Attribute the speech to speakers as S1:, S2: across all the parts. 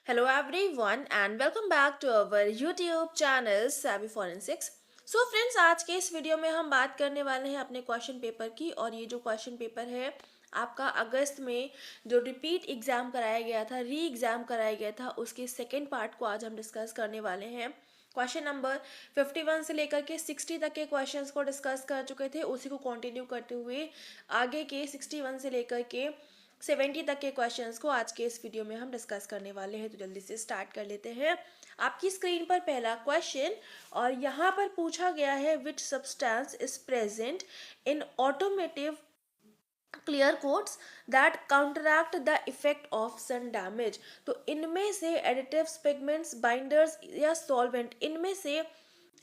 S1: Hello everyone and welcome back to our YouTube channel Savvy Forensics। So friends, आज के इस video में हम बात करने वाले हैं अपने क्वेश्चन पेपर की। और ये जो क्वेश्चन पेपर है आपका अगस्त में जो रिपीट एग्ज़ाम कराया गया था, री एग्ज़ाम कराया गया था, उसके सेकेंड पार्ट को आज हम डिस्कस करने वाले हैं। क्वेश्चन नंबर 51 से लेकर के 60 तक के क्वेश्चंस को डिस्कस कर चुके थे, उसी को कंटिन्यू करते हुए आगे के 61 से लेकर के 70 तक के क्वेश्चंस को आज के इस वीडियो में हम डिस्कस करने वाले हैं। तो जल्दी से स्टार्ट कर लेते हैं। आपकी स्क्रीन पर पहला क्वेश्चन और यहाँ पर पूछा गया है which substance is present in automotive clear coats that counteract the effect of sun damage. तो इनमें से एडिटिव्स, पिगमेंट्स, बाइंडर्स या सॉल्वेंट, इनमें से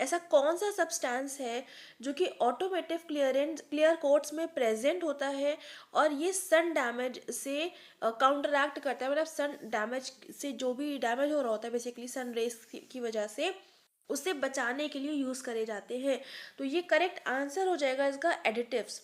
S1: ऐसा कौन सा सब्सटेंस है जो कि ऑटोमेटिव क्लियर कोट्स में प्रेजेंट होता है और ये सन डैमेज से काउंटरैक्ट करता है। मतलब सन डैमेज से जो भी डैमेज हो रहा होता है बेसिकली सन रेस की वजह से, उससे बचाने के लिए यूज़ करे जाते हैं। तो ये करेक्ट आंसर हो जाएगा इसका एडिटिव्स।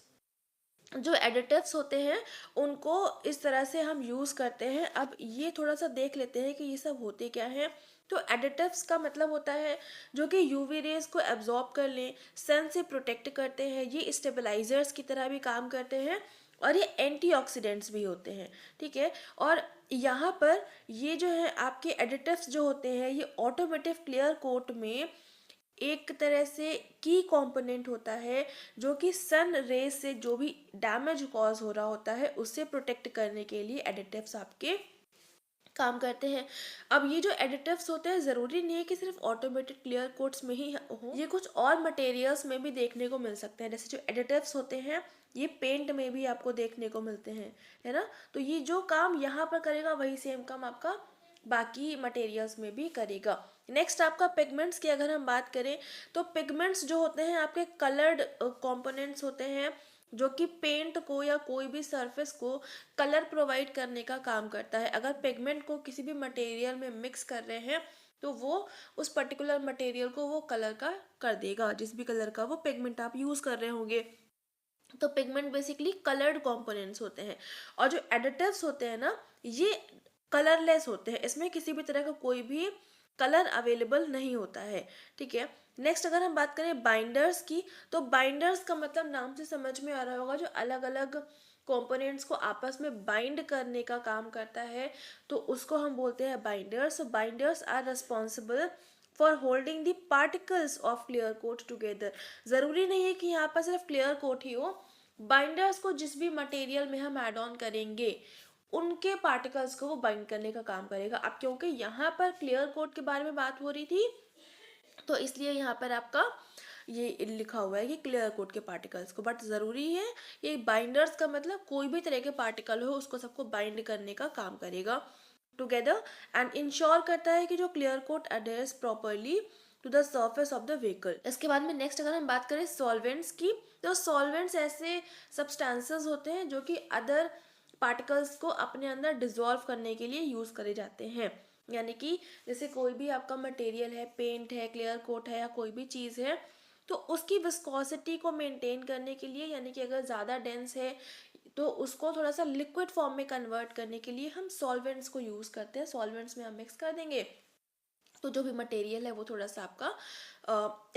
S1: जो एडिटिव्स होते हैं उनको इस तरह से हम यूज़ करते हैं। अब ये थोड़ा सा देख लेते हैं कि ये सब होते क्या हैं। तो एडिटिव्स का मतलब होता है जो कि यूवी रेज को एब्जॉर्ब कर लें, सन से प्रोटेक्ट करते हैं, ये स्टेबलाइजर्स की तरह भी काम करते हैं और ये एंटीऑक्सीडेंट्स भी होते हैं। ठीक है। और यहाँ पर ये जो है आपके एडिटिव्स जो होते हैं ये ऑटोमेटिव क्लियर कोट में एक तरह से की कंपोनेंट होता है जो कि सन रेज से जो भी डैमेज कॉज हो रहा होता है उससे प्रोटेक्ट करने के लिए एडिटिव्स आपके काम करते हैं। अब ये जो एडिटिव्स होते हैं ज़रूरी नहीं है कि सिर्फ ऑटोमेटेड क्लियर कोट्स में ही हो, ये कुछ और मटेरियल्स में भी देखने को मिल सकते हैं। जैसे जो एडिटिव्स होते हैं ये पेंट में भी आपको देखने को मिलते हैं, है ना। तो ये जो काम यहाँ पर करेगा वही सेम काम आपका बाकी मटेरियल्स में भी करेगा। नेक्स्ट आपका पिगमेंट्स की अगर हम बात करें तो पिगमेंट्स जो होते हैं आपके कलर्ड कंपोनेंट्स होते हैं जो कि पेंट को या कोई भी सरफेस को कलर प्रोवाइड करने का काम करता है। अगर पिगमेंट को किसी भी मटेरियल में मिक्स कर रहे हैं तो वो उस पर्टिकुलर मटेरियल को वो कलर का कर देगा, जिस भी कलर का वो पिगमेंट आप यूज़ कर रहे होंगे। तो पिगमेंट बेसिकली कलर्ड कंपोनेंट्स होते हैं और जो एडिटिव्स होते हैं ना ये कलरलेस होते हैं, इसमें किसी भी तरह का कोई भी कलर अवेलेबल नहीं होता है। ठीक है। नेक्स्ट अगर हम बात करें बाइंडर्स की तो बाइंडर्स का मतलब नाम से समझ में आ रहा होगा जो अलग अलग कंपोनेंट्स को आपस में बाइंड करने का काम करता है तो उसको हम बोलते हैं binders. Binders are responsible for holding the particles of clear coat together. ज़रूरी नहीं है कि यहाँ पर सिर्फ क्लियर कोट ही हो, बाइंडर्स को जिस भी मटेरियल में हम ऐड ऑन करेंगे उनके पार्टिकल्स को वो बाइंड करने का काम करेगा। अब क्योंकि यहाँ पर क्लियर कोट के बारे में बात हो रही थी तो इसलिए यहाँ पर आपका ये लिखा हुआ है कि क्लियर कोट के पार्टिकल्स को, बट ज़रूरी है ये बाइंडर्स का मतलब कोई भी तरह के पार्टिकल हो उसको सबको बाइंड करने का काम करेगा टुगेदर एंड इंश्योर करता है कि जो clear coat adheres properly to the surface of the vehicle. इसके बाद में नेक्स्ट अगर हम बात करें सॉल्वेंट्स की तो सॉल्वेंट्स ऐसे सब्सटेंसेस होते हैं जो कि अदर पार्टिकल्स को अपने अंदर डिजोल्व करने के लिए यूज़ करे जाते हैं। यानी कि जैसे कोई भी आपका मटेरियल है, पेंट है, क्लियर कोट है या कोई भी चीज़ है तो उसकी विस्कोसिटी को मेंटेन करने के लिए, यानी कि अगर ज़्यादा डेंस है तो उसको थोड़ा सा लिक्विड फॉर्म में कन्वर्ट करने के लिए हम सॉल्वेंट्स को यूज़ करते हैं। सॉल्वेंट्स में हम मिक्स कर देंगे तो जो भी मटेरियल है वो थोड़ा सा आपका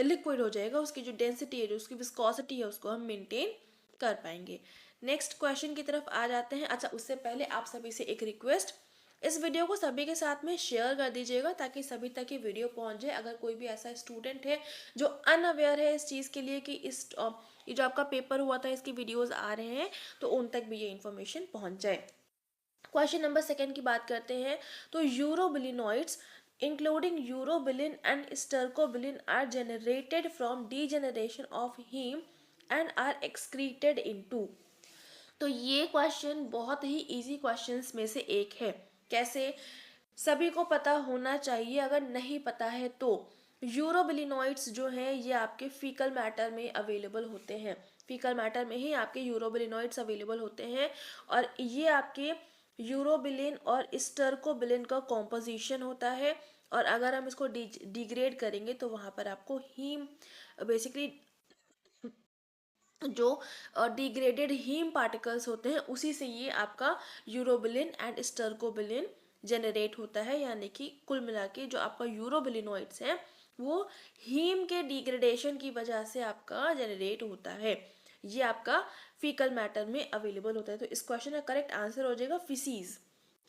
S1: लिक्विड हो जाएगा, उसकी जो डेंसिटी है, जो उसकी विस्कोसिटी है उसको हम मेंटेन कर पाएंगे। नेक्स्ट क्वेश्चन की तरफ आ जाते हैं। अच्छा, उससे पहले आप सभी से एक रिक्वेस्ट, इस वीडियो को सभी के साथ में शेयर कर दीजिएगा ताकि सभी तक ये वीडियो पहुंच जाए। अगर कोई भी ऐसा स्टूडेंट है जो अनअवेयर है इस चीज़ के लिए कि ये जो आपका पेपर हुआ था इसकी वीडियोस आ रहे हैं तो उन तक भी ये इन्फॉर्मेशन पहुंच जाए। क्वेश्चन नंबर सेकेंड की बात करते हैं तो यूरोबिलिनॉइड्स including urobilin and stercobilin are generated from degeneration of heme and are excreted into। तो ये क्वेश्चन बहुत ही इजी क्वेश्चंस में से एक है। कैसे? सभी को पता होना चाहिए, अगर नहीं पता है तो यूरोबिलिनॉइड्स जो हैं ये आपके फीकल मैटर में अवेलेबल होते हैं। फीकल मैटर में ही आपके यूरोबिलिनॉइड्स अवेलेबल होते हैं और ये आपके यूरोबिलिन और स्टर्कोबिलिन का कॉम्पोजिशन होता है। और अगर हम इसको डिग्रेड करेंगे तो वहाँ पर आपको हीम बेसिकली जो डिग्रेडेड हीम पार्टिकल्स होते हैं उसी से ये आपका यूरोबिलिन एंड स्टर्कोबिलिन जनरेट होता है, यानी कि कुल मिला के जो आपका यूरोबिलिनॉइड्स है वो हीम के डिग्रेडेशन की वजह से आपका जनरेट होता है। ये आपका फीकल मैटर में अवेलेबल होता है। तो इस क्वेश्चन का करेक्ट आंसर हो जाएगा फिसीज।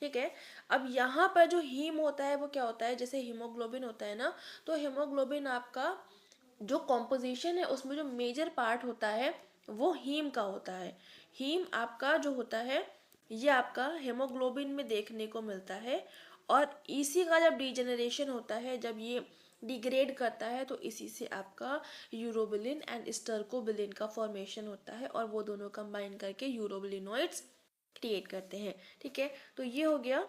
S1: ठीक है। अब यहाँ पर जो हीम होता है वो क्या होता है, जैसे हीमोग्लोबिन होता है ना, तो हीमोग्लोबिन आपका जो कॉम्पोजिशन है उसमें जो मेजर पार्ट होता है वो हीम का होता है। हीम आपका जो होता है ये आपका हेमोग्लोबिन में देखने को मिलता है, और इसी का जब डिजेनरेशन होता है, जब ये डिग्रेड करता है, तो इसी से आपका यूरोबिलिन एंड स्टर्कोबिलिन का फॉर्मेशन होता है, और वो दोनों कंबाइन करके यूरोबिलिनॉइड्स क्रिएट करते हैं। ठीक है, तो ये हो गया।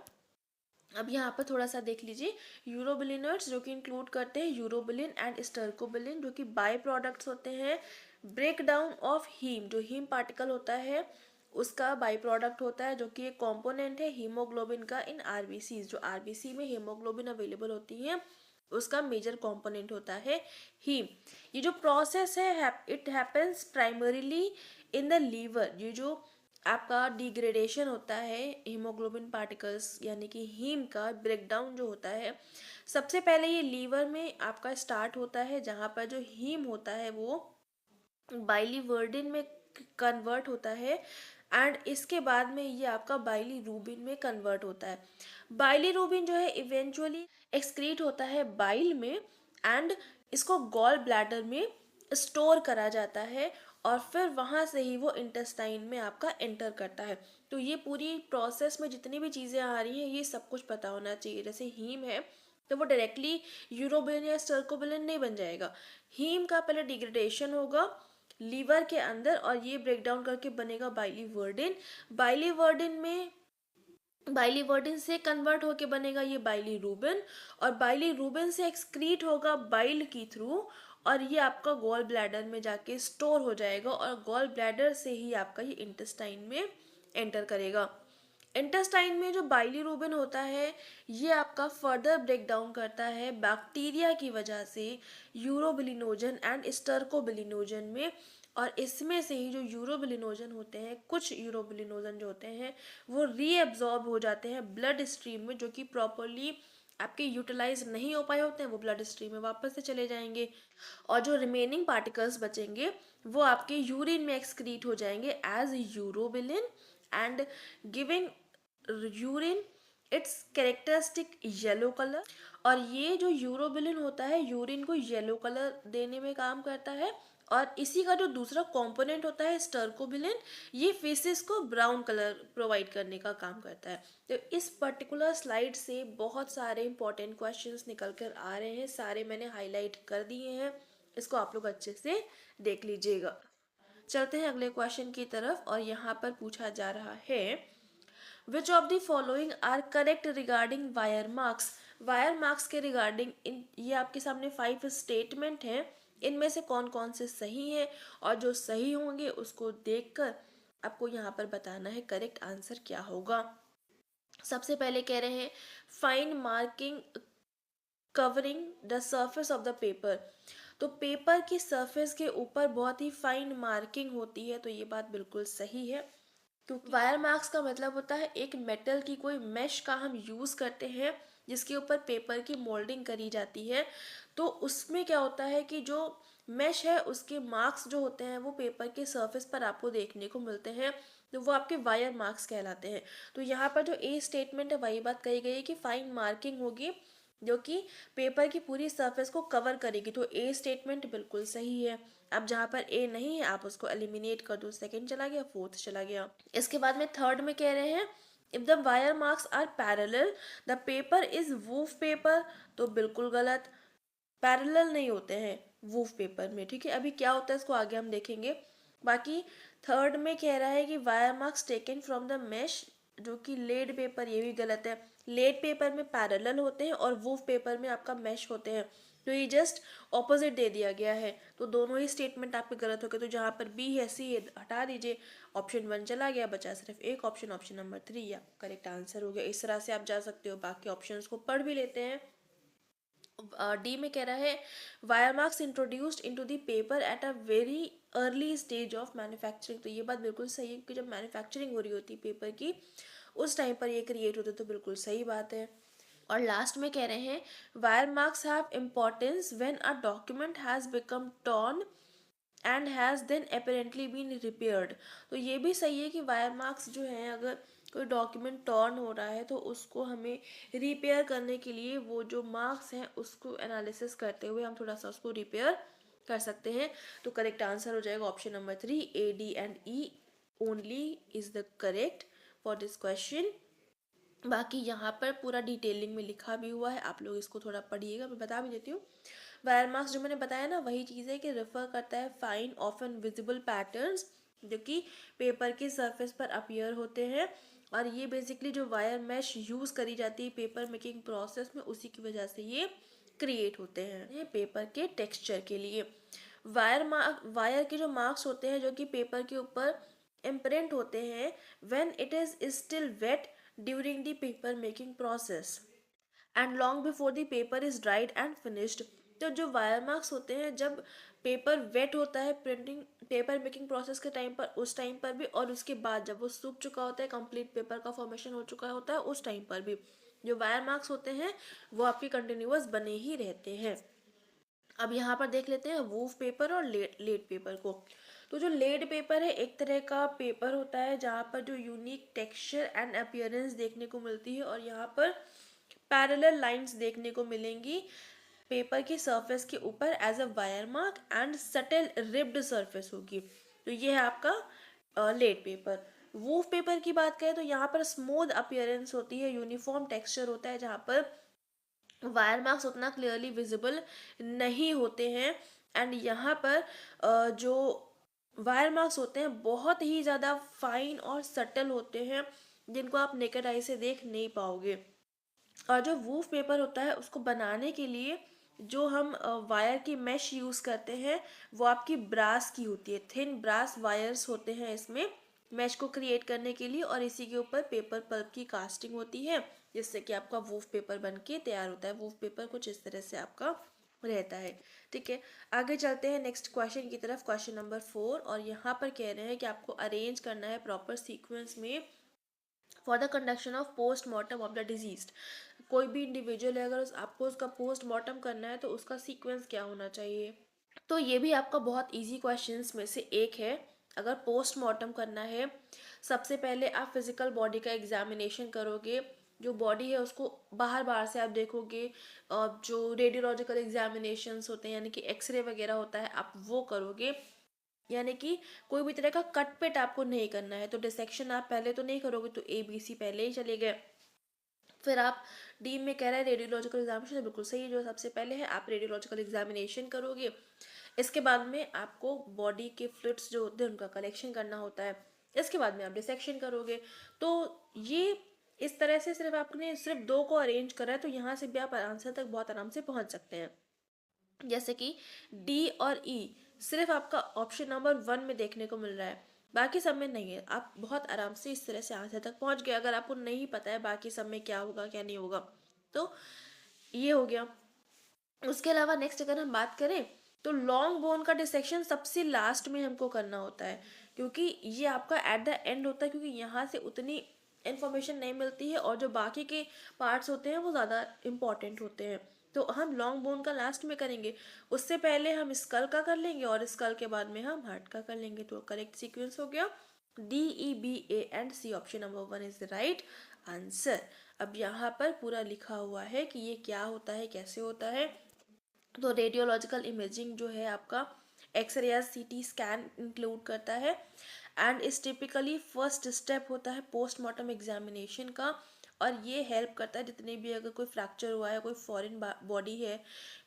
S1: अब यहाँ पर थोड़ा सा देख लीजिए, यूरोबिलिनॉइड्स जो कि इंक्लूड करते हैं यूरोबिलिन एंड स्टर्कोबिलिन, जो कि बाय प्रोडक्ट्स होते हैं ब्रेक डाउन ऑफ हीम। जो हीम पार्टिकल होता है उसका बाई प्रोडक्ट होता है, जो कि एक कंपोनेंट है हीमोग्लोबिन का इन आरबीसी। जो आरबीसी में हीमोग्लोबिन अवेलेबल होती है उसका मेजर कंपोनेंट होता है हीम। ये जो प्रोसेस है it happens primarily in the liver. ये जो आपका डिग्रेडेशन होता है हीमोग्लोबिन पार्टिकल्स यानी कि हीम का ब्रेकडाउन जो होता है, सबसे पहले ये लीवर में आपका स्टार्ट होता है, जहाँ पर जो हीम होता है वो बाइलीवर्डिन में कन्वर्ट होता है, एंड इसके बाद में ये आपका बाइलीरूबिन में कन्वर्ट होता है। बाइलीरूबिन जो है इवेंचुअली एक्सक्रीट होता है बाइल में, एंड इसको गॉल ब्लैडर में स्टोर करा जाता है, और फिर वहाँ से ही वो इंटेस्टाइन में आपका एंटर करता है। तो ये पूरी प्रोसेस में जितनी भी चीज़ें आ रही हैं ये सब कुछ पता होना चाहिए। जैसे हीम है तो वो डायरेक्टली यूरोबिलिन या स्टर्कोबिलिन नहीं बन जाएगा। हीम का पहले डिग्रेडेशन होगा लीवर के अंदर, और ये ब्रेक डाउन करके बनेगा बाइलीवर्डिन। बाइलीवर्डिन से कन्वर्ट होके बनेगा ये बाइलीरूबिन, और बाइलीरूबिन से एक्सक्रीट होगा बाइल की थ्रू, और ये आपका गॉल ब्लैडर में जाके स्टोर हो जाएगा, और गॉल ब्लैडर से ही आपका ये इंटेस्टाइन में एंटर करेगा। इंटेस्टाइन में जो बाइलीरूबिन होता है ये आपका फर्दर ब्रेक डाउन करता है बैक्टीरिया की वजह से यूरोबिलिनोजन एंड स्टर्कोबिलिनोजन में, और इसमें से ही जो यूरोबिलिनोजन होते हैं, कुछ यूरोबिलिनोजन जो होते हैं वो रीएब्जॉर्ब हो जाते हैं ब्लड स्ट्रीम में, जो कि प्रॉपरली आपके यूटिलाइज नहीं हो पाए होते हैं, वो ब्लड स्ट्रीम में वापस से चले जाएंगे, और जो रिमेनिंग पार्टिकल्स बचेंगे वो आपके यूरिन में एक्सक्रीट हो जाएंगे as urobilin, and giving urine its characteristic yellow colour. और ये जो यूरोबिलिन होता है यूरिन को येलो कलर देने में काम करता है, और इसी का जो दूसरा कंपोनेंट होता है स्टर्कोबिलिन, ये फेसेस को ब्राउन कलर प्रोवाइड करने का काम करता है। तो इस पर्टिकुलर स्लाइड से बहुत सारे इंपॉर्टेंट क्वेश्चंस निकल कर आ रहे हैं, सारे मैंने हाईलाइट कर दिए हैं, इसको आप लोग अच्छे से देख लीजिएगा। चलते हैं अगले क्वेश्चन की तरफ, और यहाँ पर पूछा जा रहा है which of the following are correct regarding wire marks. Wire marks के रिगार्डिंग इन ये आपके सामने 5 स्टेटमेंट हैं, इनमें से कौन कौन से सही हैं, और जो सही होंगे उसको देखकर आपको यहाँ पर बताना है करेक्ट आंसर क्या होगा। सबसे पहले कह रहे हैं fine marking covering the surface of the paper. तो पेपर की सरफेस के ऊपर बहुत ही फाइन मार्किंग होती है, तो ये बात बिल्कुल सही है, क्योंकि वायर मार्क्स का मतलब होता है एक मेटल की कोई मैश का हम यूज़ करते हैं जिसके ऊपर पेपर की मोल्डिंग करी जाती है, तो उसमें क्या होता है कि जो मैश है उसके मार्क्स जो होते हैं वो पेपर के सरफेस पर आपको देखने को मिलते हैं, तो वो आपके वायर मार्क्स कहलाते हैं। तो यहाँ पर जो ए स्टेटमेंट है वही बात कही गई है कि फाइन मार्किंग होगी जो कि पेपर की पूरी सरफेस को कवर करेगी, तो ए स्टेटमेंट बिल्कुल सही है। अब जहाँ पर ए नहीं है आप उसको एलिमिनेट कर दो, सेकंड चला गया, फोर्थ चला गया। इसके बाद में थर्ड में कह रहे हैं if the wire marks are parallel the paper is wove paper, तो बिल्कुल गलत, पैरेलल नहीं होते हैं वूफ पेपर में। ठीक है, अभी क्या होता है इसको आगे हम देखेंगे। बाकी थर्ड में कह रहा है कि wire marks taken from the mash, जो कि लेड पेपर, ये भी गलत है। लेड पेपर में पैरेलल होते हैं और वूफ पेपर में आपका मैश होते हैं, तो ये जस्ट ऑपोजिट दे दिया गया है, तो दोनों ही स्टेटमेंट आपके गलत हो गए। तो जहाँ पर बी है सी है हटा दीजिए, ऑप्शन 1 चला गया, बचा सिर्फ एक ऑप्शन, ऑप्शन नंबर 3 या करेक्ट आंसर हो गया। इस तरह से आप जा सकते हो, बाकी ऑप्शन को पढ़ भी लेते हैं। डी में कह रहा है wire marks introduced into the paper at a very early stage of manufacturing, तो ये बात बिल्कुल सही है, क्योंकि जब मैन्युफैक्चरिंग हो रही होती है पेपर की उस टाइम पर ये क्रिएट होते, तो बिल्कुल सही बात है। और लास्ट में कह रहे हैं wire marks have importance when a document has become torn and has then apparently been repaired. तो ये भी सही है कि वायर मार्क्स जो हैं, अगर कोई डॉक्यूमेंट टॉर्न हो रहा है तो उसको हमें रिपेयर करने के लिए वो जो मार्क्स हैं उसको एनालिसिस करते हुए हम थोड़ा सा उसको रिपेयर कर सकते हैं। तो करेक्ट आंसर हो जाएगा option number 3, A, D and E only is the correct for this question. बाकी यहाँ पर पूरा डिटेलिंग में लिखा भी हुआ है, आप लोग इसको थोड़ा पढ़िएगा, मैं बता भी देती हूँ। वायर मार्क्स जो मैंने बताया ना, वही चीज़ है कि रेफर करता है फाइन ऑफन विजिबल पैटर्न्स जो कि पेपर के सरफेस पर अपीयर होते हैं, और ये बेसिकली जो वायर मैश यूज़ करी जाती है पेपर मेकिंग प्रोसेस में, उसी की वजह से ये क्रिएट होते हैं ये पेपर के टेक्सचर के लिए। वायर के जो मार्क्स होते हैं जो कि पेपर के ऊपर इम्प्रिंट होते हैं when it is still wet during the paper making process and long before the paper is dried and finished. तो जो वायर मार्क्स होते हैं जब पेपर वेट होता है प्रिंटिंग पेपर मेकिंग प्रोसेस के टाइम पर, उस टाइम पर भी, और उसके बाद जब वो सूख चुका होता है, कंप्लीट पेपर का फॉर्मेशन हो चुका होता है, उस टाइम पर भी जो वायर मार्क्स होते हैं वो आपके कंटिन्यूअस बने ही रहते हैं। अब यहाँ पर देख लेते हैं वूफ पेपर और लेड पेपर को। तो जो लेड पेपर है एक तरह का पेपर होता है जहाँ पर जो यूनिक टेक्सचर एंड अपीयरेंस देखने को मिलती है, और यहाँ पर पैरेलल लाइंस देखने को मिलेंगी पेपर की सरफेस के ऊपर as a wire mark and subtle ribbed surface होगी। तो ये है आपका लेड पेपर। वूफ पेपर की बात करें तो यहाँ पर स्मूथ अपीयरेंस होती है, यूनिफॉर्म टेक्सचर होता है, जहाँ पर वायर मार्क्स उतना क्लियरली विजिबल नहीं होते हैं। एंड यहाँ पर जो वायर मार्क्स होते हैं बहुत ही ज़्यादा फाइन और सटल होते हैं, जिनको आप नेकेड आई से देख नहीं पाओगे। और जो वूफ पेपर होता है उसको बनाने के लिए जो हम वायर की मैश यूज़ करते हैं वो आपकी ब्रास की होती है, थिन ब्रास वायर्स होते हैं इसमें मैश को क्रिएट करने के लिए, और इसी के ऊपर पेपर पल्प की कास्टिंग होती है जिससे कि आपका वूफ पेपर बन के तैयार होता है। वूफ पेपर कुछ इस तरह से आपका रहता है। ठीक है, आगे चलते हैं नेक्स्ट क्वेश्चन की तरफ, क्वेश्चन नंबर 4। और यहाँ पर कह रहे हैं कि आपको अरेंज करना है प्रॉपर सीक्वेंस में for the conduction of postmortem of the disease. कोई भी इंडिविजुअल है, अगर आपको उसका पोस्टमार्टम करना है तो उसका सीक्वेंस क्या होना चाहिए। तो ये भी आपका बहुत इजी क्वेश्चंस में से एक है। अगर पोस्टमार्टम करना है, सबसे पहले आप फिजिकल बॉडी का एग्जामिनेशन करोगे, जो बॉडी है उसको बाहर बाहर से आप देखोगे, और जो रेडियोलॉजिकल एग्जामिनेशंस होते हैं यानी कि एक्सरे वगैरह होता है आप वो करोगे। यानी कि कोई भी तरह का कट पिट आपको नहीं करना है, तो डिसेक्शन आप पहले तो नहीं करोगे, तो ABC पहले ही चले गए। फिर आप डी में कह रहे हैं रेडियोलॉजिकल एग्जामिनेशन, बिल्कुल सही है, जो सबसे पहले है आप रेडियोलॉजिकल एग्जामिनेशन करोगे। इसके बाद में आपको बॉडी के फ्लूइड्स जो होते हैं उनका कलेक्शन करना होता है, इसके बाद में आप डिसेक्शन करोगे। तो ये इस तरह से सिर्फ आपने सिर्फ 2 को अरेंज करा है, तो यहाँ से भी आप आंसर तक बहुत आराम से पहुँच सकते हैं। जैसे कि डी और ई सिर्फ आपका ऑप्शन नंबर 1 में देखने को मिल रहा है, बाकी सब में नहीं है। आप बहुत आराम से इस तरह से आंसर तक पहुंच गए। अगर आपको नहीं पता है बाकी सब में क्या होगा क्या नहीं होगा, तो ये हो गया। उसके अलावा नेक्स्ट अगर हम बात करें तो लॉन्ग बोन का डिसेक्शन सबसे लास्ट में हमको करना होता है, क्योंकि ये आपका एट द एंड होता है, क्योंकि यहाँ से उतनी इन्फॉर्मेशन नहीं मिलती है और जो बाकी के पार्ट्स होते हैं वो ज़्यादा इम्पॉर्टेंट होते हैं। तो हम लॉन्ग बोन का लास्ट में करेंगे, उससे पहले हम स्कल का कर लेंगे और स्कल के बाद में हम हार्ट का कर लेंगे। तो करेक्ट सीक्वेंस हो गया D, E, B, A and C, option number 1 is the right answer. अब यहाँ पर पूरा लिखा हुआ है कि ये क्या होता है, कैसे होता है। तो रेडियोलॉजिकल इमेजिंग जो है आपका एक्सरे या CT स्कैन इंक्लूड करता है, एंड इस टिपिकली फर्स्ट स्टेप होता है पोस्टमार्टम एग्जामिनेशन का, और ये हेल्प करता है जितने भी अगर कोई फ्रैक्चर हुआ है, कोई फॉरेन बॉडी है,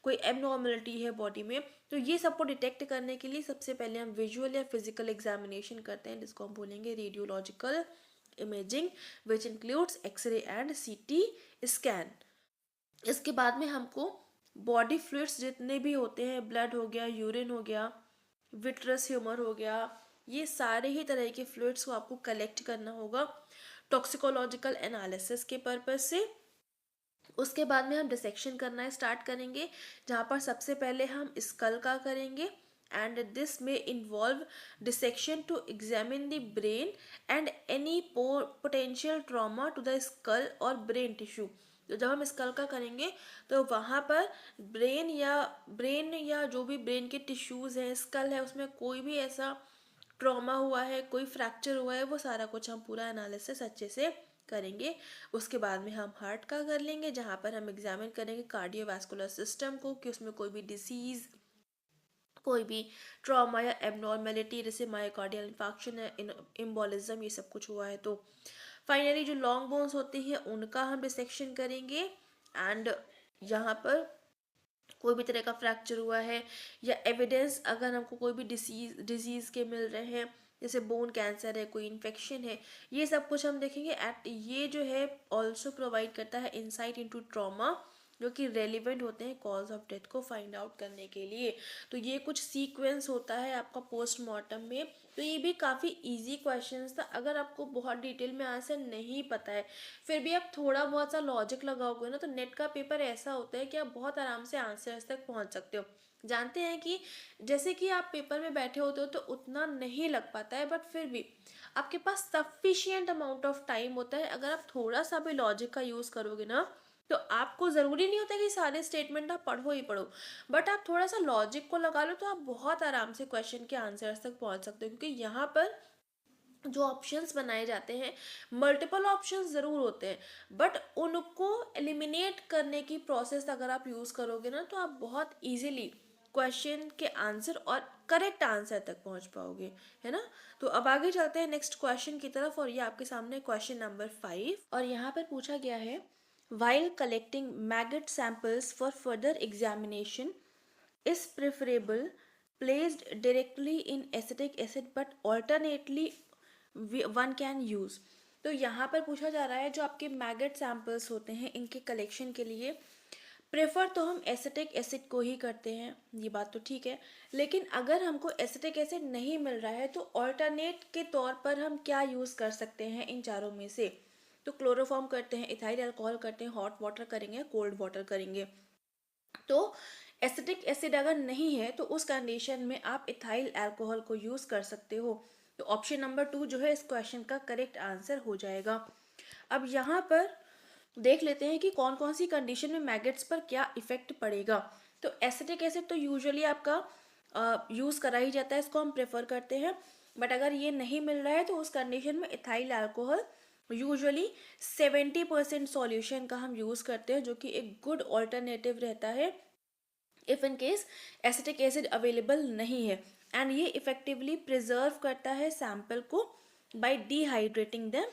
S1: कोई एबनॉर्मलिटी है बॉडी में, तो ये सबको डिटेक्ट करने के लिए सबसे पहले हम विजुअल या फिजिकल एग्जामिनेशन करते हैं, जिसको हम बोलेंगे radiological imaging which includes X-ray and CT scan. इसके बाद में हमको बॉडी फ्लूइड्स जितने भी होते हैं, ब्लड हो गया, यूरिन हो गया, विट्रस ह्यूमर हो गया, ये सारे ही तरह के फ्लूइड्स को आपको कलेक्ट करना होगा टॉक्सिकोलॉजिकल एनालिसिस के पर्पज से। उसके बाद में हम डिसेक्शन करना स्टार्ट करेंगे, जहाँ पर सबसे पहले हम स्कल का करेंगे, and this may involve dissection to examine the brain and any potential trauma to the skull or brain tissue। तो जब हम स्कल का करेंगे तो वहाँ पर ब्रेन या जो भी ब्रेन के टिश्यूज़ हैं, स्कल है, उसमें कोई भी ऐसा ट्रॉमा हुआ है, कोई फ्रैक्चर हुआ है, वो सारा कुछ हम पूरा एनालिसिस अच्छे से करेंगे। उसके बाद में हम हार्ट का कर लेंगे, जहाँ पर हम एग्जामिन करेंगे कार्डियोवैस्कुलर सिस्टम को कि उसमें कोई भी डिसीज़, कोई भी ट्रॉमा या एबनॉर्मेलिटी जैसे मायोकार्डियल इन्फार्क्शन या एम्बोलिज्म ये सब कुछ हुआ है। तो फाइनली जो लॉन्ग बोन्स होती हैं उनका हम डिसेक्शन करेंगे, एंड यहाँ पर कोई भी तरह का फ्रैक्चर हुआ है या एविडेंस अगर हमको कोई भी डिजीज़ के मिल रहे हैं, जैसे बोन कैंसर है, कोई इन्फेक्शन है, ये सब कुछ हम देखेंगे। ये जो है ऑल्सो प्रोवाइड करता है इंसाइट इनटू ट्रॉमा, जो कि रेलिवेंट होते हैं कॉज ऑफ डेथ को फाइंड आउट करने के लिए। तो ये कुछ सीक्वेंस होता है आपका पोस्टमार्टम में। तो ये भी काफ़ी इजी क्वेश्चंस था। अगर आपको बहुत डिटेल में आंसर नहीं पता है, फिर भी आप थोड़ा बहुत सा लॉजिक लगाओगे ना, तो नेट का पेपर ऐसा होता है कि आप बहुत आराम से आंसर्स तक पहुंच सकते हो। जानते हैं कि जैसे कि आप पेपर में बैठे होते हो तो उतना नहीं लग पाता है, बट फिर भी आपके पास सफिशियंट अमाउंट ऑफ टाइम होता है। अगर आप थोड़ा सा भी लॉजिक का यूज़ करोगे ना, तो आपको ज़रूरी नहीं होता कि सारे स्टेटमेंट आप पढ़ो ही पढ़ो, बट आप थोड़ा सा लॉजिक को लगा लो तो आप बहुत आराम से क्वेश्चन के आंसर्स तक पहुंच सकते हो। क्योंकि यहाँ पर जो ऑप्शंस बनाए जाते हैं, मल्टीपल ऑप्शंस ज़रूर होते हैं, बट उनको एलिमिनेट करने की प्रोसेस अगर आप यूज़ करोगे ना, तो आप बहुत इजीली क्वेश्चन के आंसर और करेक्ट आंसर तक पहुंच पाओगे, है ना। तो अब आगे चलते हैं नेक्स्ट क्वेश्चन की तरफ, और ये आपके सामने क्वेश्चन नंबर 5, और यहाँ पर पूछा गया है while collecting maggot samples for further examination is preferable placed directly in acetic acid but alternately one can use। तो यहाँ पर पूछा जा रहा है जो आपके मैगट सैंपल्स होते हैं इनके कलेक्शन के लिए प्रेफर तो हम एसिटिक एसिड को ही करते हैं, ये बात तो ठीक है। लेकिन अगर हमको एसिटिक एसिड नहीं मिल रहा है तो ऑल्टरनेट के तौर पर हम क्या यूज़ कर सकते हैं इन चारों में से। तो क्लोरोफॉर्म करते हैं, इथाइल अल्कोहल करते हैं, हॉट वाटर करेंगे, कोल्ड वाटर करेंगे। तो एसिटिक एसिड अगर नहीं है तो उस कंडीशन में आप इथाइल अल्कोहल को यूज़ कर सकते हो। तो ऑप्शन नंबर 2 जो है इस क्वेश्चन का करेक्ट आंसर हो जाएगा। अब यहाँ पर देख लेते हैं कि कौन कौन सी कंडीशन में मैगट्स पर क्या इफेक्ट पड़ेगा। तो एसिटिक एसिड तो यूजुअली आपका यूज़ करा ही जाता है, इसको हम प्रेफर करते हैं। बट अगर ये नहीं मिल रहा है तो उस कंडीशन में इथाइल अल्कोहल यूजुअली 70% सॉल्यूशन का हम यूज़ करते हैं, जो कि एक गुड ऑल्टरनेटिव रहता है if in case acetic acid available नहीं है। एंड ये इफेक्टिवली प्रिजर्व करता है सैंपल को by dehydrating them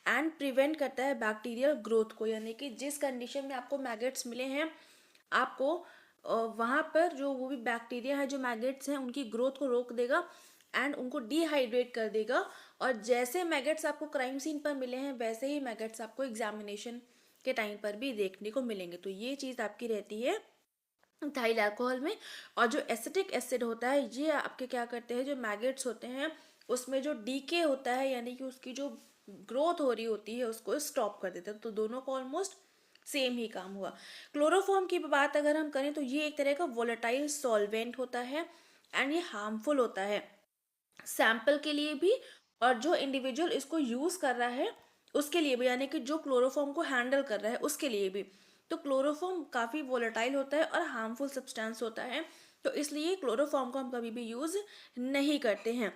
S1: and prevent करता है बैक्टीरियल ग्रोथ को। यानी कि जिस कंडीशन में आपको मैगट्स मिले हैं, आपको वहाँ पर जो वो भी बैक्टीरिया है जो मैगट्स हैं उनकी ग्रोथ को रोक देगा एंड उनको डिहाइड्रेट कर देगा। और जैसे मैगट्स आपको क्राइम सीन पर मिले हैं वैसे ही मैगट्स आपको एग्जामिनेशन के टाइम पर भी देखने को मिलेंगे। तो ये चीज़ आपकी रहती है इथाइल अल्कोहल में। और जो एसिटिक एसिड होता है ये आपके क्या करते हैं, जो मैगट्स होते हैं उसमें जो डीके होता है यानी कि उसकी जो ग्रोथ हो रही होती है उसको स्टॉप कर देता है। तो दोनों का ऑलमोस्ट सेम ही काम हुआ। क्लोरोफॉर्म की बात अगर हम करें तो ये एक तरह का वोलेटाइल सॉल्वेंट होता है एंड ये हार्मफुल होता है सैंपल के लिए भी और जो इंडिविजुअल इसको यूज़ कर रहा है उसके लिए भी, यानी कि जो क्लोरोफॉर्म को हैंडल कर रहा है उसके लिए भी। तो क्लोरोफॉर्म काफ़ी वोलेटाइल होता है और हार्मफुल सब्सटेंस होता है, तो इसलिए क्लोरोफॉर्म को हम कभी भी यूज़ नहीं करते हैं।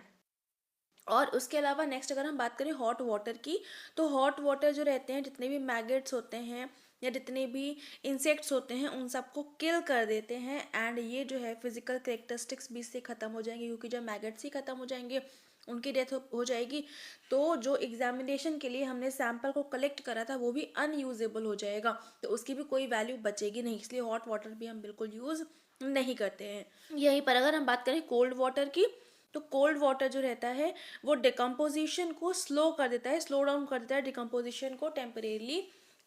S1: और उसके अलावा नेक्स्ट अगर हम बात करें हॉट वाटर की, तो हॉट वाटर जो रहते हैं जितने भी मैगट्स होते हैं या जितने भी इंसेक्ट्स होते हैं उन सबको किल कर देते हैं एंड ये जो है फिजिकल करेक्टरिस्टिक्स भी इससे ख़त्म हो जाएंगे, क्योंकि जब मैगट्स ही ख़त्म हो जाएंगे उनकी डेथ हो जाएगी तो जो एग्जामिनेशन के लिए हमने सैंपल को कलेक्ट करा था वो भी अनयूजेबल हो जाएगा, तो उसकी भी कोई वैल्यू बचेगी नहीं। इसलिए हॉट वाटर भी हम बिल्कुल यूज़ नहीं करते हैं। यहीं पर अगर हम बात करें कोल्ड वाटर की, तो कोल्ड वाटर जो रहता है वो डिकम्पोजिशन को स्लो कर देता है, स्लो डाउन कर देता है डिकम्पोजिशन को टेम्परेरली।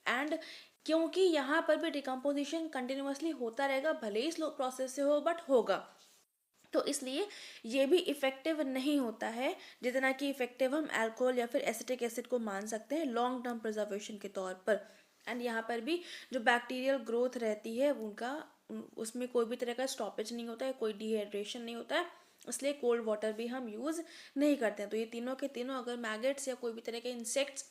S1: एंड क्योंकि यहाँ पर भी डिकम्पोजिशन कंटिन्यूसली होता रहेगा, भले ही स्लो प्रोसेस से हो बट होगा, तो इसलिए ये भी इफ़ेक्टिव नहीं होता है जितना कि इफ़ेक्टिव हम अल्कोहल या फिर एसिटिक एसिड को मान सकते हैं लॉन्ग टर्म प्रिजर्वेशन के तौर पर। एंड यहाँ पर भी जो बैक्टीरियल ग्रोथ रहती है उसमें कोई भी तरह का स्टॉपेज नहीं होता है, कोई डिहाइड्रेशन नहीं होता है, इसलिए कोल्ड वाटर भी हम यूज़ नहीं करते हैं। तो ये तीनों के तीनों अगर मैगेट्स या कोई भी तरह के इंसेक्ट्स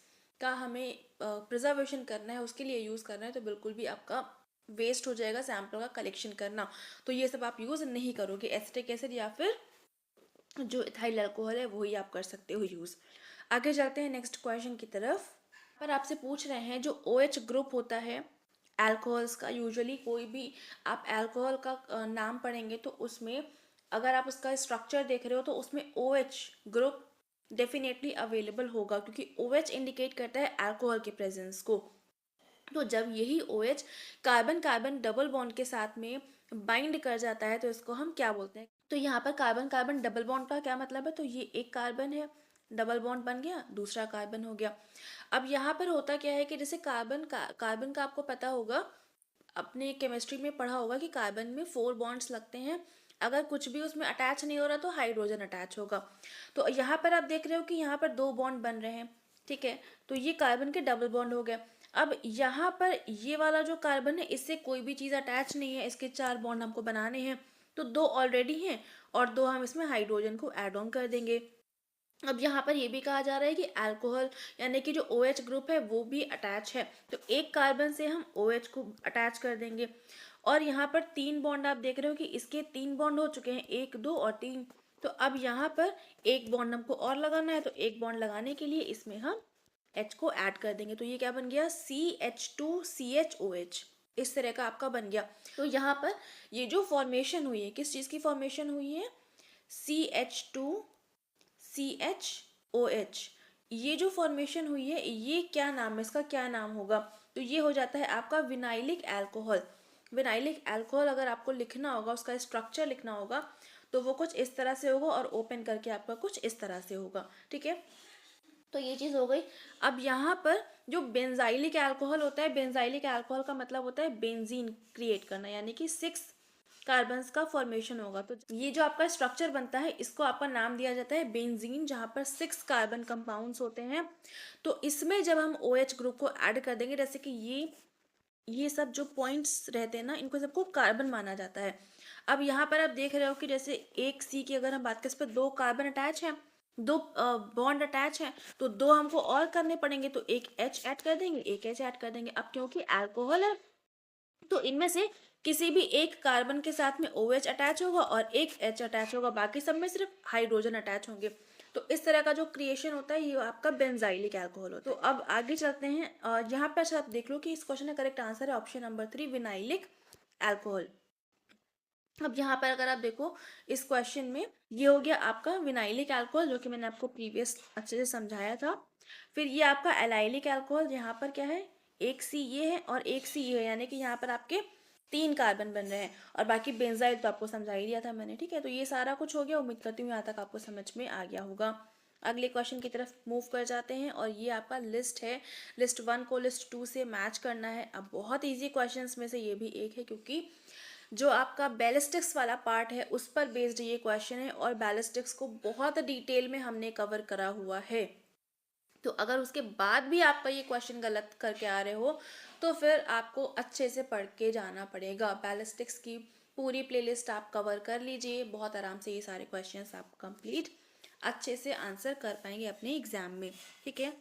S1: का हमें प्रिजर्वेशन करना है, उसके लिए यूज़ करना है, तो बिल्कुल भी आपका वेस्ट हो जाएगा सैंपल का कलेक्शन करना। तो ये सब आप यूज़ नहीं करोगे। एसिटिक एसिड या फिर जो इथाइल अल्कोहल है वही आप कर सकते हो यूज़। आगे चलते हैं नेक्स्ट क्वेश्चन की तरफ। पर आपसे पूछ रहे हैं जो OH ग्रुप होता है अल्कोहल्स का, यूजुअली कोई भी आप अल्कोहल का नाम पढ़ेंगे तो उसमें अगर आप उसका स्ट्रक्चर देख रहे हो तो उसमें OH ग्रुप डेफिनेटली अवेलेबल होगा, क्योंकि OH इंडिकेट करता है अल्कोहल के प्रेजेंस को। तो जब यही OH carbon carbon double bond के साथ में बाइंड कर जाता है तो इसको हम क्या बोलते हैं? तो यहाँ पर कार्बन कार्बन डबल बॉन्ड का क्या मतलब है? तो ये एक कार्बन है, डबल बॉन्ड बन गया, दूसरा कार्बन हो गया। अब यहाँ पर होता क्या है कि जैसे कार्बन का आपको पता होगा, अपने केमिस्ट्री में पढ़ा होगा कि कार्बन में 4 बॉन्ड्स लगते हैं। अगर कुछ भी उसमें अटैच नहीं हो रहा तो हाइड्रोजन अटैच होगा। तो यहाँ पर आप देख रहे हो कि यहाँ पर 2 बॉन्ड बन रहे हैं, ठीक है। तो ये कार्बन के डबल बॉन्ड हो गया। अब यहाँ पर ये वाला जो कार्बन है इससे कोई भी चीज़ अटैच नहीं है, इसके 4 बॉन्ड हमको बनाने हैं। तो 2 ऑलरेडी हैं और 2 हम इसमें हाइड्रोजन को ऐड ऑन कर देंगे। अब यहाँ पर ये भी कहा जा रहा है कि अल्कोहल यानी कि जो OH ग्रुप है वो भी अटैच है, तो एक कार्बन से हम OH को अटैच कर देंगे। और यहाँ पर 3 बॉन्ड आप देख रहे हो कि इसके 3 बॉन्ड हो चुके हैं, 1 2 और 3। तो अब यहाँ पर एक बॉन्ड हमको और लगाना है, तो एक बॉन्ड लगाने के लिए इसमें हम H को ऐड कर देंगे। तो ये क्या बन गया? CH2CHOH, इस तरह का आपका बन गया। तो यहाँ पर ये जो फॉर्मेशन हुई है, किस चीज़ की फॉर्मेशन हुई है? CH2CHOH, ये जो फॉर्मेशन हुई है ये क्या नाम है, इसका क्या नाम होगा? तो ये हो जाता है आपका विनाइलिक अल्कोहल। विनाइलिक अल्कोहल अगर आपको लिखना होगा, उसका स्ट्रक्चर लिखना होगा, तो वो कुछ इस तरह से होगा और ओपन करके आपका कुछ इस तरह से होगा, ठीक है। तो ये चीज़ हो गई। अब यहाँ पर जो बेंजाइलिक अल्कोहल होता है, बेंजाइलिक अल्कोहल का मतलब होता है बेंजीन क्रिएट करना, यानी कि 6 कार्बन्स का फॉर्मेशन होगा। तो ये जो आपका स्ट्रक्चर बनता है इसको आपका नाम दिया जाता है बेंजीन, जहाँ पर 6 कार्बन कंपाउंड्स होते हैं। तो इसमें जब हम OH ग्रुप को ऐड कर देंगे, जैसे कि ये सब जो पॉइंट्स रहते हैं ना, इनको सबको कार्बन माना जाता है। अब यहाँ पर आप देख रहे हो कि जैसे एक C की अगर हम बात करें, इस पर 2 कार्बन अटैच हैं, 2 बॉन्ड अटैच हैं, तो 2 हमको और करने पड़ेंगे, तो एक H ऐड कर देंगे, एक H ऐड कर देंगे। अब क्योंकि अल्कोहल है तो इनमें से किसी भी एक कार्बन के साथ में OH अटैच होगा और एक H अटैच होगा, बाकी सब में सिर्फ हाइड्रोजन अटैच होंगे। तो इस तरह का जो क्रिएशन होता है ये आपका बेंजाइलिक अल्कोहल होता है। तो अब आगे चलते हैं। यहाँ पर आप देख लो कि इस क्वेश्चन का करेक्ट आंसर है ऑप्शन नंबर 3, विनाइलिक अल्कोहल। अब यहाँ पर अगर आप देखो इस क्वेश्चन में, ये हो गया आपका विनाइलिक अल्कोहल, जो कि मैंने आपको प्रीवियस अच्छे से समझाया था। फिर ये आपका एलाइलिक अल्कोहल, यहाँ पर क्या है, एक C ये है और एक C ये है, यानी कि यहाँ पर आपके 3 कार्बन बन रहे हैं। और बाकी बेंजाइल तो आपको समझा ही दिया था मैंने, ठीक है। तो ये सारा कुछ हो गया। उम्मीद करती हूँ यहाँ तक आपको समझ में आ गया होगा। अगले क्वेश्चन की तरफ मूव कर जाते हैं और ये आपका लिस्ट है। लिस्ट 1 को लिस्ट 2 से मैच करना है। अब बहुत ईजी क्वेश्चन में से ये भी एक है, क्योंकि जो आपका बैलिस्टिक्स वाला पार्ट है उस पर बेस्ड ये क्वेश्चन है और बैलिस्टिक्स को बहुत डिटेल में हमने कवर करा हुआ है। तो अगर उसके बाद भी आपका ये क्वेश्चन गलत करके आ रहे हो तो फिर आपको अच्छे से पढ़ के जाना पड़ेगा। बैलिस्टिक्स की पूरी प्लेलिस्ट आप कवर कर लीजिए, बहुत आराम से ये सारे क्वेश्चंस आप कंप्लीट अच्छे से आंसर कर पाएंगे अपने एग्जाम में, ठीक है।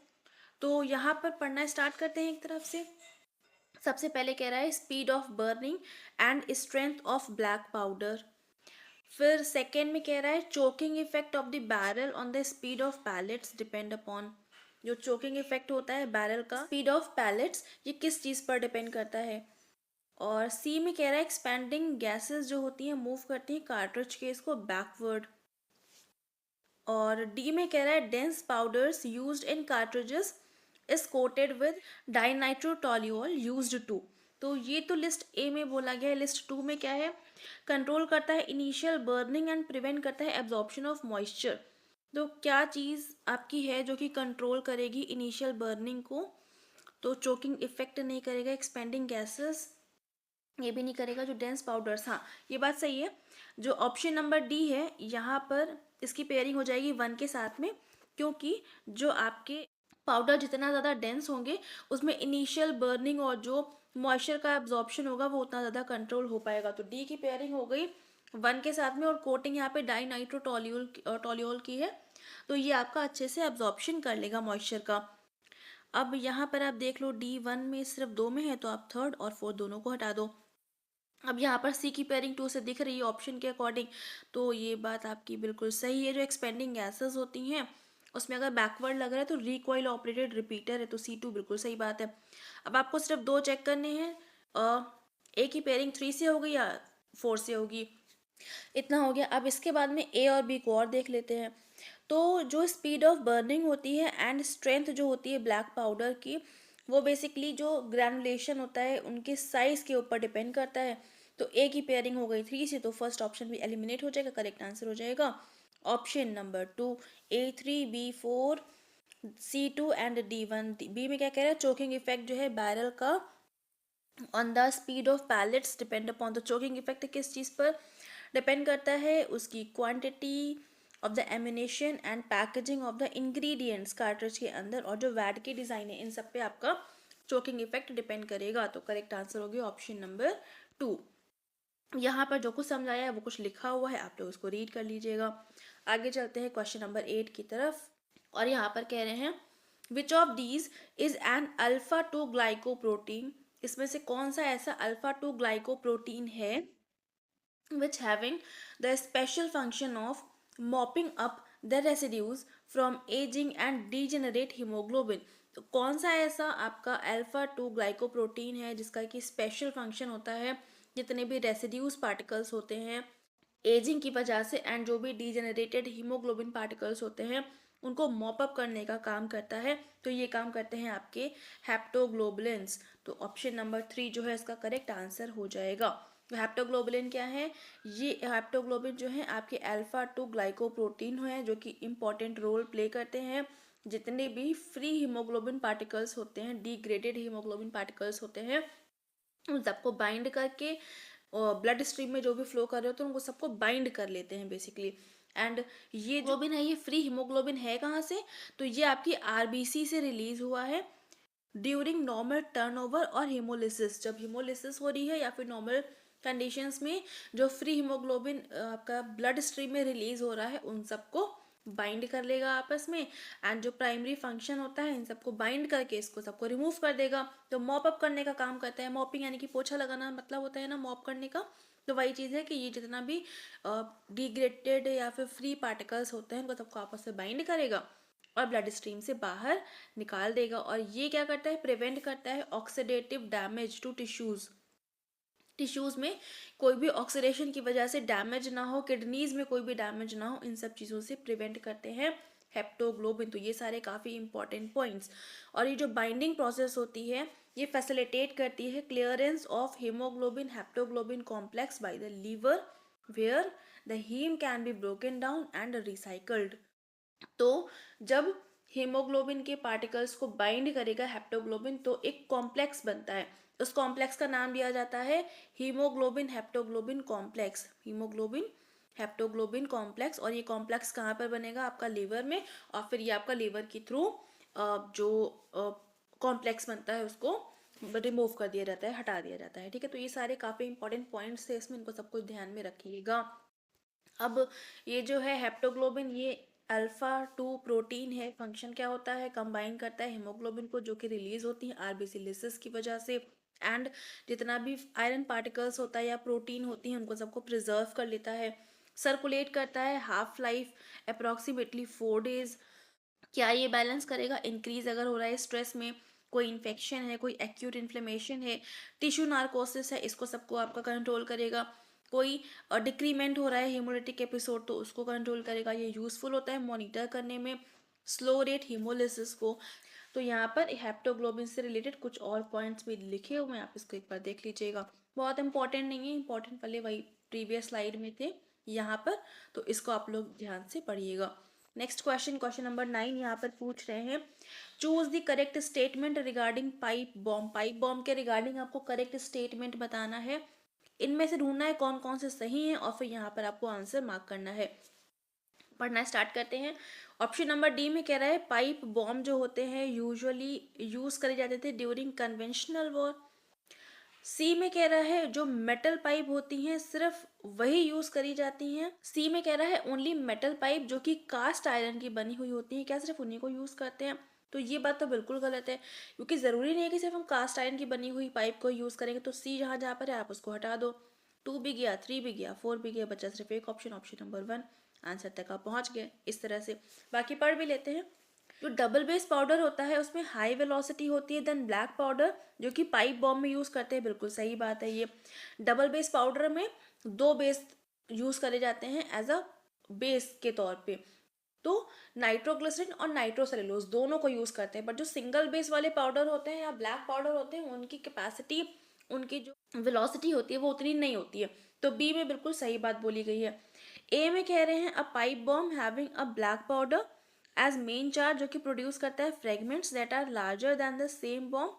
S1: तो यहाँ पर पढ़ना स्टार्ट करते हैं एक तरफ से। सबसे पहले कह रहा है speed of burning and strength of black powder. फिर सेकेंड में कह रहा है choking effect of the barrel on the speed of pellets depend upon. जो चोकिंग इफेक्ट होता है बैरल का, स्पीड ऑफ पैलेट्स, ये किस चीज़ पर डिपेंड करता है। और सी में कह रहा है एक्सपेंडिंग गैसेस जो होती हैं मूव करती हैं कार्ट्रिज के इसको बैकवर्ड। और डी में कह रहा है dense powders used in cartridges is coated with dinitrotoluene used to. तो ये तो लिस्ट ए में बोला गया है। लिस्ट 2 में क्या है, कंट्रोल करता है इनिशियल बर्निंग एंड प्रिवेंट करता है एब्जॉर्प्शन ऑफ मॉइस्चर। तो क्या चीज़ आपकी है जो कि कंट्रोल करेगी इनिशियल बर्निंग को? तो चोकिंग इफेक्ट नहीं करेगा, एक्सपेंडिंग गैसेस ये भी नहीं करेगा, जो डेंस पाउडर्स, हाँ ये बात सही है। जो ऑप्शन नंबर डी है यहाँ पर इसकी पेयरिंग हो जाएगी 1 के साथ में, क्योंकि जो आपके पाउडर जितना ज़्यादा डेंस होंगे उसमें इनिशियल बर्निंग और जो मॉइस्चर का एब्जॉर्प्शन होगा वो उतना ज़्यादा कंट्रोल हो पाएगा। तो डी की पेयरिंग हो गई 1 के साथ में, और कोटिंग यहाँ पे डाई नाइट्रोटोल्यूल टोल्यूल की है, तो ये आपका अच्छे से अब्जॉर्प्शन कर लेगा मॉइस्चर का। अब यहाँ पर आप देख लो D1 में सिर्फ 2 में है, तो आप थर्ड और फोर्थ दोनों को हटा दो। अब यहाँ पर सी की पेयरिंग 2 से दिख रही है ऑप्शन के अकॉर्डिंग, तो ये बात आपकी बिल्कुल सही है। जो एक्सपेंडिंग गैसेस होती हैं उसमें अगर बैकवर्ड लग रहा है तो रिकॉइल ऑपरेटेड रिपीटर है, तो C2 बिल्कुल सही बात है। अब आपको सिर्फ 2 चेक करने हैं, ए की पेयरिंग 3 से होगी या 4 से होगी, इतना हो गया। अब इसके बाद में ए और बी को और देख लेते हैं। तो जो स्पीड ऑफ बर्निंग होती है एंड स्ट्रेंथ जो होती है ब्लैक पाउडर की, वो बेसिकली जो ग्रैनुलेशन होता है उनके साइज के ऊपर डिपेंड करता है। तो ए की पेयरिंग हो गई 3 से, तो फर्स्ट ऑप्शन भी एलिमिनेट हो जाएगा, करेक्ट आंसर हो जाएगा option number 2, A3 B4 C2 and D1। B में क्या कह रहा है, चोकिंग इफेक्ट जो है बैरल का on the speed of pellets depend upon the choking effect किस चीज़ पर डिपेंड करता है, उसकी quantity of the ammunition and packaging of the ingredients cartridge के अंदर, और जो वैड की डिज़ाइन है इन सब पे आपका चोकिंग इफेक्ट डिपेंड करेगा। तो करेक्ट आंसर होगी ऑप्शन नंबर 2। यहाँ पर जो कुछ समझाया है वो कुछ लिखा हुआ है, आप लोग उसको रीड कर लीजिएगा। आगे चलते हैं क्वेश्चन नंबर 8 की तरफ, और यहाँ पर कह रहे हैं which of these is an alpha 2 glycoprotein, इसमें से कौन सा ऐसा अल्फा 2 ग्लाइकोप्रोटीन है which having the special function of mopping up the residues from aging and degenerate hemoglobin। तो कौन सा ऐसा आपका अल्फा 2 ग्लाइकोप्रोटीन है जिसका कि स्पेशल फंक्शन होता है जितने भी रेसिड्यूज पार्टिकल्स होते हैं एजिंग की वजह से एंड जो भी डीजेनरेटेड हीमोग्लोबिन पार्टिकल्स होते हैं उनको मॉप अप करने का काम करता है। तो ये काम करते हैं आपके हेप्टोग्लोबुलिन्स। तो ऑप्शन नंबर 3 जो है इसका करेक्ट आंसर हो जाएगा। तो हेप्टोग्लोबुलिन क्या है, ये हेप्टोग्लोबिन जो है आपके अल्फा 2 ग्लाइकोप्रोटीन है जो कि इंपॉर्टेंट रोल प्ले करते हैं। जितने भी फ्री हीमोग्लोबिन पार्टिकल्स होते हैं, डिग्रेडेड हीमोग्लोबिन पार्टिकल्स होते हैं, उन सबको बाइंड करके ब्लड स्ट्रीम में जो भी फ्लो कर रहे होते हैं उनको सबको बाइंड कर लेते हैं बेसिकली। एंड ये जो भी ना, ये फ्री हीमोग्लोबिन है कहाँ से, तो ये आपकी आरबीसी से रिलीज हुआ है ड्यूरिंग नॉर्मल टर्नओवर और हीमोलिसिस। जब हीमोलिसिस हो रही है या फिर नॉर्मल कंडीशंस में जो फ्री हीमोग्लोबिन आपका ब्लड स्ट्रीम में रिलीज हो रहा है उन सबको बाइंड कर लेगा आपस में, एंड जो प्राइमरी फंक्शन होता है इन सबको बाइंड करके इसको सबको रिमूव कर देगा। तो मॉप अप करने का काम करता है। मॉपिंग यानी कि पोछा लगाना मतलब होता है ना मॉप करने का। तो वही चीज़ है कि ये जितना भी डिग्रेडेड या फिर फ्री पार्टिकल्स होते हैं उनको सबको आपस में बाइंड करेगा और ब्लड स्ट्रीम से बाहर निकाल देगा। और ये क्या करता है, प्रिवेंट करता है ऑक्सीडेटिव डैमेज टू टिश्यूज़ में कोई भी ऑक्सीडेशन की वजह से डैमेज ना हो, किडनीज में कोई भी डैमेज ना हो, इन सब चीज़ों से प्रिवेंट करते हैं हेप्टोग्लोबिन। तो ये सारे काफ़ी इंपॉर्टेंट पॉइंट्स। और ये जो बाइंडिंग प्रोसेस होती है ये फैसिलिटेट करती है clearance of haemoglobin haptoglobin complex by the liver where the heme can be broken down and recycled. तो जब हीमोग्लोबिन के पार्टिकल्स को बाइंड करेगा हेप्टोग्लोबिन तो एक कॉम्प्लेक्स बनता है। उस कॉम्प्लेक्स का नाम दिया जाता है haemoglobin haptoglobin complex, haemoglobin haptoglobin complex. और ये कॉम्प्लेक्स कहाँ पर बनेगा, आपका लीवर में, और फिर ये आपका लीवर के थ्रू जो कॉम्प्लेक्स बनता है उसको रिमूव कर दिया जाता है, हटा दिया जाता है। ठीक है, तो ये सारे काफ़ी इंपॉर्टेंट पॉइंट्स थे इसमें, इनको सब कुछ ध्यान में रखिएगा। अब ये जो है हेप्टोग्लोबिन ये अल्फा 2 प्रोटीन है। फंक्शन क्या होता है, कंबाइन करता है हीमोग्लोबिन को जो कि रिलीज होती है आरबीसी लिसिस की वजह से, एंड जितना भी आयरन पार्टिकल्स होता है या प्रोटीन होती हैं उनको सबको प्रिजर्व कर लेता है, सर्कुलेट करता है, हाफ लाइफ अप्रॉक्सीमेटली 4 डेज। क्या ये बैलेंस करेगा, इंक्रीज अगर हो रहा है स्ट्रेस में, कोई इन्फेक्शन है, कोई एक्यूट इन्फ्लेमेशन है, टिश्यू नार्कोसिस है, इसको सबको आपका कंट्रोल करेगा। कोई डिक्रीमेंट हो रहा है हीमोलिटिक एपिसोड तो उसको कंट्रोल करेगा। ये यूज़फुल होता है मॉनिटर करने में स्लो रेट हीमोलिसिस को। तो यहाँ पर हेप्टोग्लोबिन से रिलेटेड कुछ और पॉइंट्स भी लिखे हुए हैं, आप इसको एक बार देख लीजिएगा। बहुत इंपॉर्टेंट नहीं है, इंपॉर्टेंट वाले वही प्रीवियस स्लाइड में थे यहाँ पर, तो इसको आप लोग ध्यान से पढ़िएगा। नेक्स्ट क्वेश्चन, क्वेश्चन नंबर 9 यहाँ पर पूछ रहे हैं choose the correct statement regarding pipe bomb. Pipe bomb के रिगार्डिंग आपको करेक्ट स्टेटमेंट बताना है। इनमें से ढूंढना है कौन कौन से सही हैं और फिर यहाँ पर आपको आंसर मार्क करना है। पढ़ना स्टार्ट करते हैं। ऑप्शन नंबर डी में कह रहा है पाइप बॉम्ब जो होते हैं यूजुअली यूज करे जाते थे ड्यूरिंग कन्वेंशनल वॉर। सी में कह रहा है जो मेटल पाइप होती हैं सिर्फ वही यूज करी जाती हैं। सी में कह रहा है ओनली मेटल पाइप जो कि कास्ट आयरन की बनी हुई होती है, क्या सिर्फ उन्हीं को यूज करते हैं? तो ये बात तो बिल्कुल गलत है, क्योंकि जरूरी नहीं है कि सिर्फ हम कास्ट आयरन की बनी हुई पाइप को यूज करेंगे। तो सी जहां जहां पर है आप उसको हटा दो। 2 भी गया, 3 भी गया, 4 भी गया, बचा सिर्फ एक ऑप्शन, ऑप्शन नंबर 1। आंसर तक आप पहुंच गए इस तरह से। बाकी पढ़ भी लेते हैं। जो डबल बेस पाउडर होता है उसमें हाई वेलोसिटी होती है देन ब्लैक पाउडर, जो कि पाइप बॉम्ब में यूज करते हैं। बिल्कुल सही बात है। ये डबल बेस पाउडर में 2 बेस यूज करे जाते हैं एज अ बेस के तौर पे। तो नाइट्रोग्लिसरीन और नाइट्रोसेलुलोज दोनों को यूज करते हैं, बट जो सिंगल बेस वाले पाउडर होते हैं या ब्लैक पाउडर होते हैं उनकी कैपेसिटी, उनकी जो वेलोसिटी होती है वो उतनी नहीं होती है। तो बी में बिल्कुल सही बात बोली गई है। ए में कह रहे हैं a pipe bomb having a black powder as main charge, जो कि प्रोड्यूस करता है fragments that are larger than the same bomb,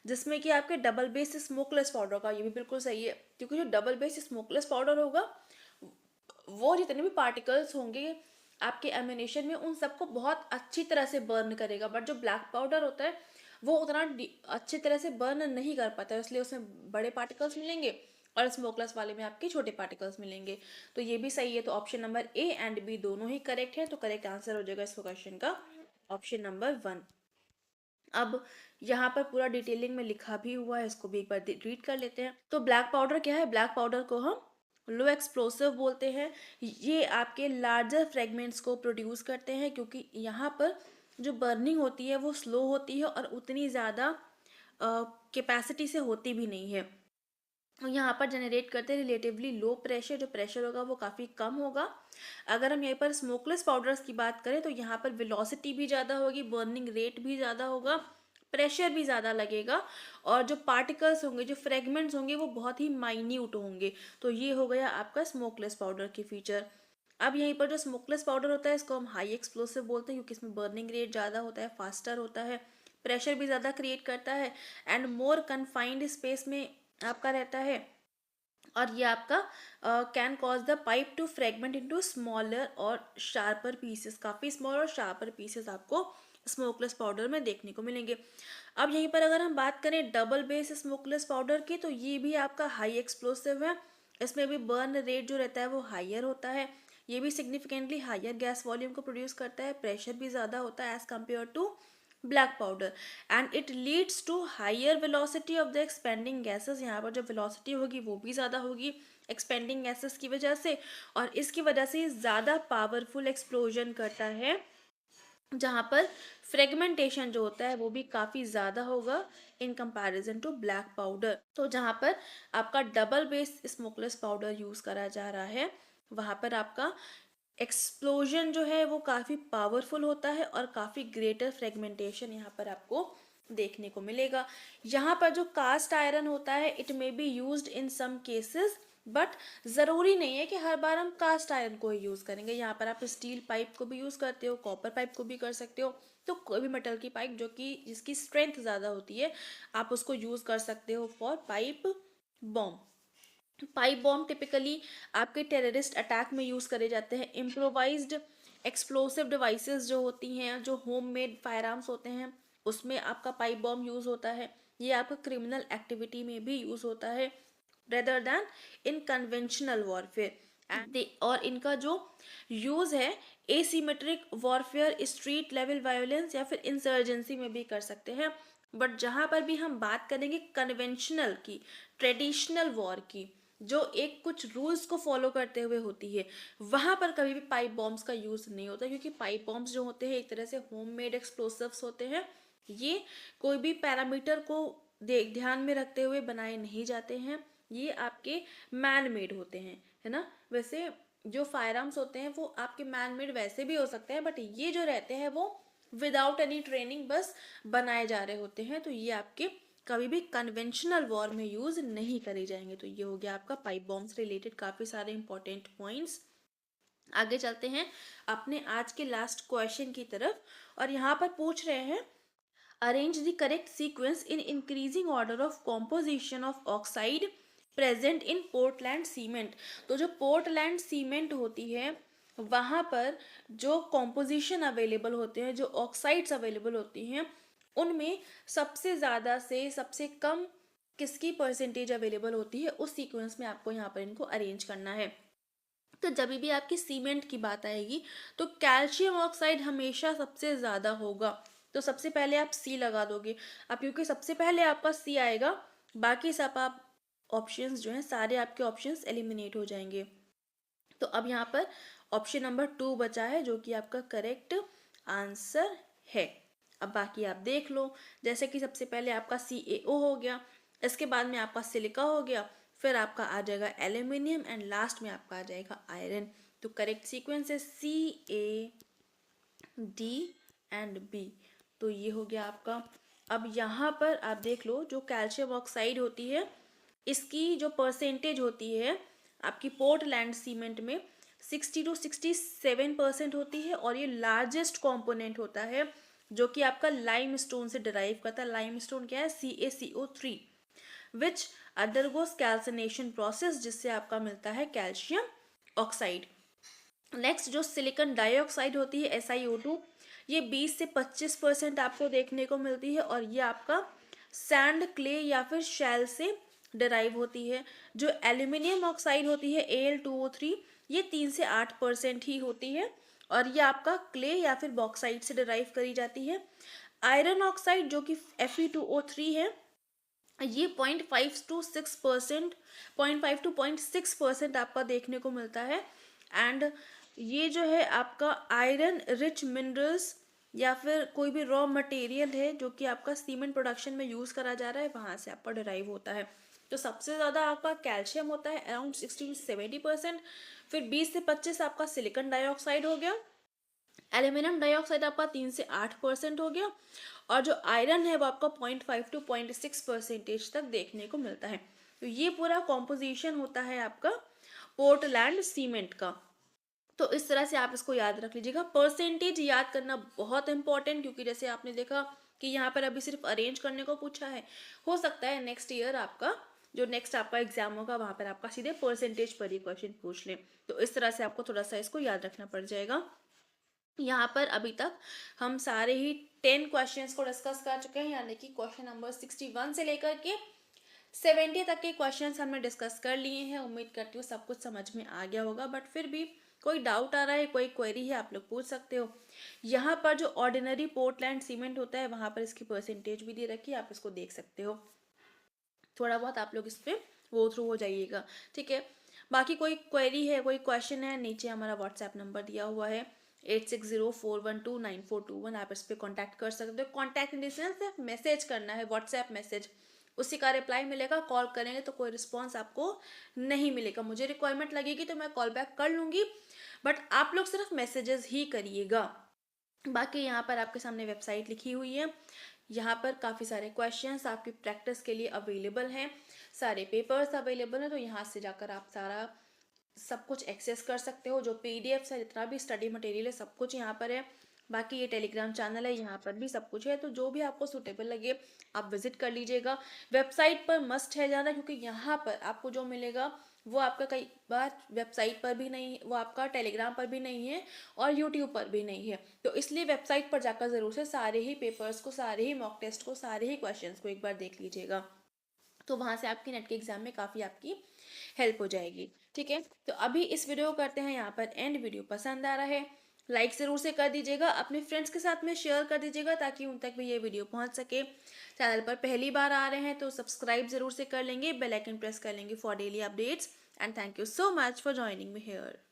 S1: जिसमें कि आपके डबल बेस स्मोकलेस पाउडर का। ये भी बिल्कुल सही है, क्योंकि जो डबल बेस स्मोकलेस पाउडर होगा वो जितने भी पार्टिकल्स होंगे आपके एमिनेशन में उन सबको बहुत अच्छी तरह से बर्न करेगा, बट जो ब्लैक पाउडर होता है वो उतना अच्छी तरह से बर्न नहीं कर पाता है, इसलिए उसमें बड़े पार्टिकल्स मिलेंगे और स्मोकलेस वाले में आपके छोटे पार्टिकल्स मिलेंगे। तो ये भी सही है। तो option number A and B दोनों ही करेक्ट है। तो करेक्ट आंसर हो जाएगा इस क्वेश्चन का ऑप्शन नंबर 1। अब यहाँ पर पूरा डिटेलिंग में लिखा भी हुआ है, इसको भी एक बार रीड कर लेते हैं। तो ब्लैक पाउडर क्या है? ब्लैक पाउडर को हम लो एक्सप्लोसिव बोलते हैं। ये आपके लार्जर फ्रेगमेंट्स को प्रोड्यूस करते हैं, क्योंकि यहाँ पर जो बर्निंग होती है वो स्लो होती है और उतनी ज़्यादा कैपेसिटी से होती भी नहीं है। यहाँ पर जनरेट करते हैं रिलेटिवली लो प्रेशर, जो प्रेशर होगा वो काफ़ी कम होगा। अगर हम यहाँ पर स्मोकलेस पाउडर्स की बात करें तो यहाँ पर वेलोसिटी भी ज़्यादा होगी, बर्निंग रेट भी ज़्यादा होगा, प्रेशर भी ज़्यादा लगेगा, और जो पार्टिकल्स होंगे, जो फ्रेगमेंट्स होंगे वो बहुत ही माइन्यूट होंगे। तो ये हो गया आपका स्मोकलेस पाउडर की फीचर। अब यहीं पर जो स्मोकलेस पाउडर होता है इसको हम हाई एक्सप्लोसिव बोलते हैं, क्योंकि इसमें बर्निंग रेट ज़्यादा होता है, फास्टर होता है, प्रेशर भी ज़्यादा क्रिएट करता है एंड मोर कन्फाइंड स्पेस में आपका रहता है। और ये आपका can cause the pipe to fragment into smaller और शार्पर पीसेस। काफ़ी स्मॉल और शार्पर पीसेस आपको स्मोकलेस पाउडर में देखने को मिलेंगे। अब यहीं पर अगर हम बात करें डबल बेस स्मोकलेस पाउडर की, तो ये भी आपका हाई एक्सप्लोसिव है। इसमें भी बर्न रेट जो रहता है वो हायर होता है। ये भी सिग्निफिकेंटली हायर गैस वॉल्यूम को प्रोड्यूस करता है, प्रेशर भी ज़्यादा होता है as compare to black powder and it leads to higher velocity of the expanding gases. यहाँ पर जो वेलोसिटी होगी वो भी ज़्यादा होगी एक्सपेंडिंग गैसेस की वजह से, और इसकी वजह से ज़्यादा पावरफुल एक्सप्लोजन करता है, जहाँ पर फ्रेगमेंटेशन जो होता है वो भी काफ़ी ज़्यादा होगा in comparison to black powder. तो जहाँ पर आपका double base smokeless powder use करा जा रहा है वहाँ पर आपका एक्सप्लोजन जो है वो काफ़ी पावरफुल होता है और काफ़ी ग्रेटर फ्रेगमेंटेशन यहाँ पर आपको देखने को मिलेगा। यहाँ पर जो कास्ट आयरन होता है it may be used in some cases, but ज़रूरी नहीं है कि हर बार हम कास्ट आयरन को ही यूज़ करेंगे। यहाँ पर आप स्टील पाइप को भी यूज़ करते हो, कॉपर पाइप को भी कर सकते हो। तो कोई भी मेटल की पाइप जो कि जिसकी स्ट्रेंथ ज़्यादा होती है आप उसको यूज़ कर सकते हो for pipe bomb. Pipe bomb typically आपके टेररिस्ट अटैक में यूज़ करे जाते हैं। इम्प्रोवाइज्ड एक्सप्लोसिव डिवाइसेस जो होती हैं, जो होम मेड फायर आर्म्स होते हैं, उसमें आपका पाइप बॉम्ब यूज़ होता है। ये आपका क्रिमिनल एक्टिविटी में भी यूज़ होता है रेदर दैन इन कन्वेंशनल वॉरफेयर। और इनका जो यूज़ है asymmetric warfare, street level violence या फिर इंसर्जेंसी में भी कर सकते हैं। बट जहाँ पर भी हम बात करेंगे कन्वेंशनल की, ट्रेडिशनल वॉर की, जो एक कुछ रूल्स को फॉलो करते हुए होती है, वहाँ पर कभी भी पाइप बॉम्ब्स का यूज़ नहीं होता, क्योंकि पाइप बॉम्ब्स जो होते हैं एक तरह से होम मेड एक्सप्लोसिव्स होते हैं। ये कोई भी पैरामीटर को ध्यान में रखते हुए बनाए नहीं जाते हैं, ये आपके मैन मेड होते हैं, है ना। वैसे जो फायर आर्म्स होते हैं वो आपके मैन मेड वैसे भी हो सकते हैं, बट ये जो रहते हैं वो विदाउट एनी ट्रेनिंग बस बनाए जा रहे होते हैं। तो ये आपके कभी भी कन्वेंशनल वॉर में यूज़ नहीं करे जाएंगे। तो ये हो गया आपका पाइप बॉम्ब से रिलेटेड काफ़ी सारे इंपॉर्टेंट पॉइंट्स। आगे चलते हैं अपने आज के लास्ट क्वेश्चन की तरफ, और यहाँ पर पूछ रहे हैं arrange the correct sequence in increasing order of composition of oxide present in Portland cement. तो जो पोर्टलैंड सीमेंट होती है वहाँ पर जो कॉम्पोजिशन अवेलेबल होते हैं, जो ऑक्साइड्स अवेलेबल होती हैं, उनमें सबसे ज़्यादा से सबसे कम किसकी परसेंटेज अवेलेबल होती है, उस सीक्वेंस में आपको यहाँ पर इनको अरेंज करना है। तो जब भी आपकी सीमेंट की बात आएगी तो कैल्शियम ऑक्साइड हमेशा सबसे ज़्यादा होगा। तो सबसे पहले आप सी लगा दोगे अब, क्योंकि सबसे पहले आपका सी आएगा, बाकी सब आप ऑप्शंस जो हैं सारे आपके ऑप्शंस एलिमिनेट हो जाएंगे। तो अब यहाँ पर ऑप्शन नंबर 2 बचा है जो कि आपका करेक्ट आंसर है। अब बाकी आप देख लो, जैसे कि सबसे पहले आपका CaO हो गया, इसके बाद में आपका सिलिका हो गया, फिर आपका आ जाएगा एल्यूमिनियम एंड लास्ट में आपका आ जाएगा आयरन। तो करेक्ट सीक्वेंस है CAD&B। तो ये हो गया आपका। अब यहाँ पर आप देख लो, जो कैल्शियम ऑक्साइड होती है इसकी जो परसेंटेज होती है आपकी पोर्टलैंड सीमेंट में 60 to 67% होती है, और ये लार्जेस्ट कंपोनेंट होता है जो कि आपका लाइम स्टोन से डिराइव करता है। लाइम स्टोन क्या है? CaCO3 विच अंडरगोस कैल्सिनेशन प्रोसेस, जिससे आपका मिलता है कैल्शियम ऑक्साइड। नेक्स्ट जो सिलिकॉन डाइऑक्साइड होती है SiO2, ये 20 से 25% आपको देखने को मिलती है, और ये आपका सैंड, क्ले या फिर शैल से डिराइव होती है। जो एल्यूमिनियम ऑक्साइड होती है Al2O3, ये 3 से 8% ही होती है, और ये आपका क्ले या फिर बॉक्साइट से डिराइव करी जाती है। आयरन ऑक्साइड जो कि Fe2O3 है, ये 0.5 to 0.6% आपका देखने को मिलता है। एंड ये जो है आपका आयरन रिच मिनरल्स या फिर कोई भी रॉ मटेरियल है जो कि आपका सीमेंट प्रोडक्शन में यूज़ करा जा रहा है, वहाँ से आपका डिराइव होता है। तो सबसे ज़्यादा आपका कैल्शियम होता है अराउंड 60 to 70%, फिर 20 से 25 आपका सिलिकॉन डाइऑक्साइड हो गया, एल्यूमिनियम डाइऑक्साइड आपका 3 से 8% हो गया, और जो आयरन है वो आपका 0.5 to 0.6% तक देखने को मिलता है। तो ये पूरा कॉम्पोजिशन होता है आपका पोर्टलैंड सीमेंट का। तो इस तरह से आप इसको याद रख लीजिएगा। परसेंटेज याद करना बहुत इंपॉर्टेंट, क्योंकि जैसे आपने देखा कि यहाँ पर अभी सिर्फ अरेंज करने को पूछा है, हो सकता है नेक्स्ट ईयर आपका जो नेक्स्ट आपका एग्जाम होगा वहाँ पर आपका सीधे परसेंटेज पर ही क्वेश्चन पूछ लें। तो इस तरह से आपको थोड़ा सा इसको याद रखना पड़ जाएगा। यहाँ पर अभी तक हम सारे ही 10 क्वेश्चंस को डिस्कस कर चुके हैं, यानी कि क्वेश्चन नंबर 61 से लेकर के 70 तक के क्वेश्चंस हमने डिस्कस कर लिए हैं। उम्मीद करती हूँ सब कुछ समझ में आ गया होगा, बट फिर भी कोई डाउट आ रहा है, कोई क्वेरी है, आप लोग पूछ सकते हो। यहाँ पर जो ऑर्डिनरी पोर्टलैंड सीमेंट होता है वहाँ पर इसकी परसेंटेज भी दे रखी है, आप इसको देख सकते हो। थोड़ा बहुत आप लोग इस पर गो थ्रू हो जाइएगा, ठीक है। बाकी कोई क्वेरी है, कोई क्वेश्चन है, नीचे हमारा व्हाट्सएप नंबर दिया हुआ है 8604129421, आप इस पर कॉन्टैक्ट कर सकते हो। कॉन्टैक्ट इन द सेंस सिर्फ मैसेज करना है, व्हाट्सएप मैसेज, उसी का रिप्लाई मिलेगा। कॉल करेंगे तो कोई रिस्पॉन्स आपको नहीं मिलेगा। मुझे रिक्वायरमेंट लगेगी तो मैं कॉल बैक कर लूँगी, बट आप लोग सिर्फ मैसेजेस ही करिएगा। बाकी यहाँ पर आपके सामने वेबसाइट लिखी हुई है, यहाँ पर काफ़ी सारे क्वेश्चंस आपकी प्रैक्टिस के लिए अवेलेबल हैं, सारे पेपर्स अवेलेबल हैं। तो यहाँ से जाकर आप सारा सब कुछ एक्सेस कर सकते हो। जो पीडीएफ है, जितना भी स्टडी मटेरियल है, सब कुछ यहाँ पर है। बाकी ये टेलीग्राम चैनल है, यहाँ पर भी सब कुछ है। तो जो भी आपको सूटेबल लगे आप विजिट कर लीजिएगा। वेबसाइट पर मस्ट है जाना, क्योंकि यहाँ पर आपको जो मिलेगा वो आपका कई बार वेबसाइट पर भी नहीं, वो आपका टेलीग्राम पर भी नहीं है और यूट्यूब पर भी नहीं है। तो इसलिए वेबसाइट पर जाकर ज़रूर से सारे ही पेपर्स को, सारे ही मॉक टेस्ट को, सारे ही क्वेश्चंस को एक बार देख लीजिएगा। तो वहाँ से आपकी नेट के एग्जाम में काफ़ी आपकी हेल्प हो जाएगी, ठीक है। तो अभी इस वीडियो को करते हैं यहाँ पर एंड। वीडियो पसंद आ रहा है लाइक ज़रूर से कर दीजिएगा, अपने फ्रेंड्स के साथ में शेयर कर दीजिएगा ताकि उन तक भी ये वीडियो पहुँच सके। चैनल पर पहली बार आ रहे हैं तो सब्सक्राइब ज़रूर से कर लेंगे, बेल आइकन प्रेस कर लेंगे for daily updates. And thank you so much for joining me here.